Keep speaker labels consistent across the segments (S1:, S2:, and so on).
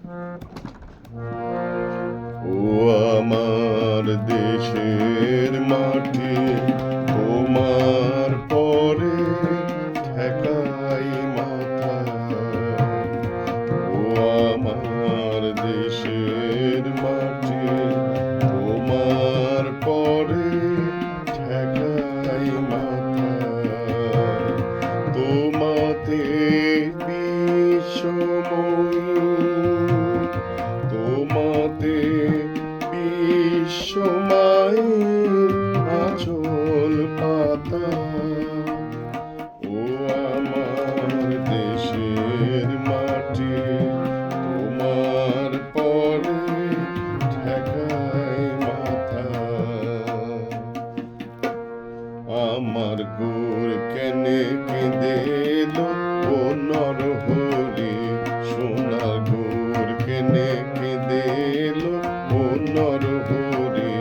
S1: ও আমার দেশের মাটি, তোমার পরে ঠেকাই মাথা। ও আমার দেশের মাটি, তোমার পরে ঠেকাই মাথা। তোমাতে বিশ্বময়ী, তোমাতে বিশ্বমায়ের আঁচল পাতা। ও আমার দেশের মাটি, তোমার পরে ঠেকাই মাথা। আমার গোর কেনে কেঁদে এলো ও নরহরি, সোনার গোর কেনে কেঁদে এলো ও নরহরি।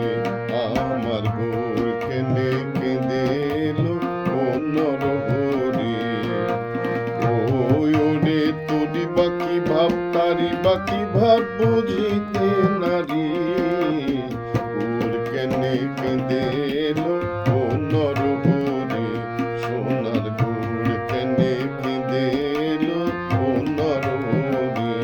S1: আমার গোর কেনে কেঁদে এলো ও নরহরি। ওই ওরে তোরি বাকি ভাব, তারি বাকি ভাব বুঝিতে নারী। গোর কেনে কেঁদে এলো ও নরহরি, সোনার গোর কেনে কেঁদে এলো ও নরহরি।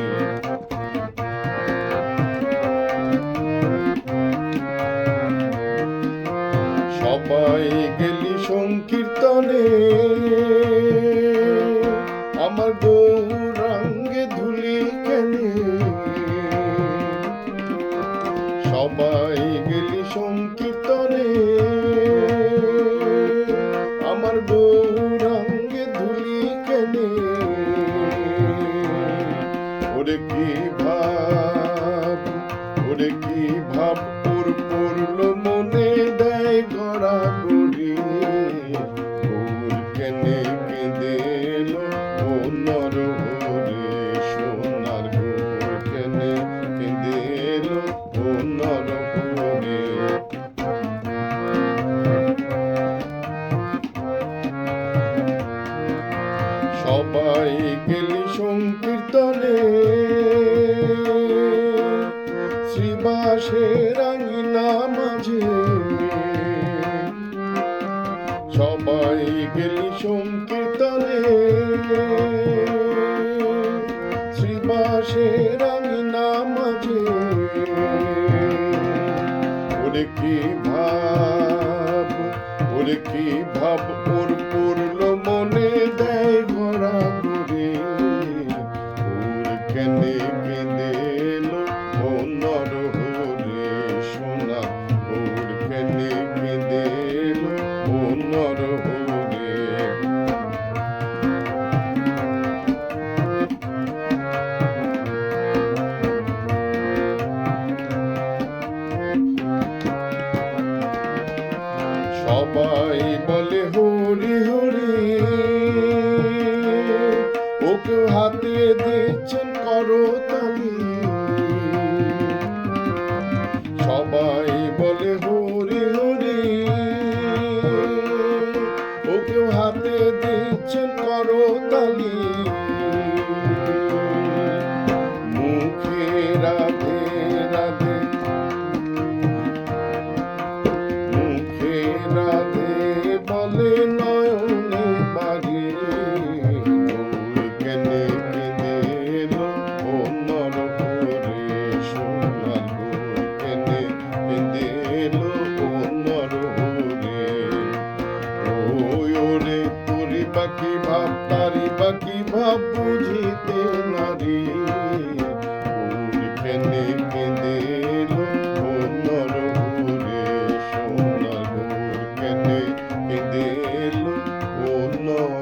S1: সবাই গেলি সংকীর্তনে, আমার গৌরাঙ্গে ধুলি কেনে। সবাই গেলি সংকীর্তনে, আমার গৌরাঙ্গে ধুলি কেনে। ওরে কি ভাব, ওরে কি ভাব ওর পড়লো মনে দেয় গড়াগড়ি। গোর কেনে কেঁদে এলো ও নরহরি, সোনার গোর কেনে কেঁদে এলো ও নরহরি। সবাই গেলি সংকীর্তনে, শ্রীবাসের আঙিনা মাঝে। সবাই গেলি সংকীর্তনে, শ্রীবাসের আঙিনা মাঝে। ওরে কি ভাব, ওরে কি ভাব ওর পড়লো মনে দেয় ঘোরাঘুরি। ওর কেনে কেঁদে এলো ও নরহরি, সোনা ওর কেনে কেঁদে এলো ও নরহরি। সবাই বলে হরি হরি, ওকে হাতে দিচ্ছেন করতালি। সবাই বলে হরি হরি, ওকে হাতে দিচ্ছেন করতালি। মুখে রাধে রাধে, মুখে রাধে বলে নয়নে বাড়ি। গোর কেনে কেঁদে এলো ও নরহরি, সোনার গোর কেনে কেঁদে এলো ও নরহরি। ওই ওরে তোরি বাকি ভাব, তারি বাকি ভাব বুঝিতে নারী। গোর কেনে কেঁদে এলো ও নরহরি, সোনার গোর কেনে কেঁদে এলো ও নরহরি।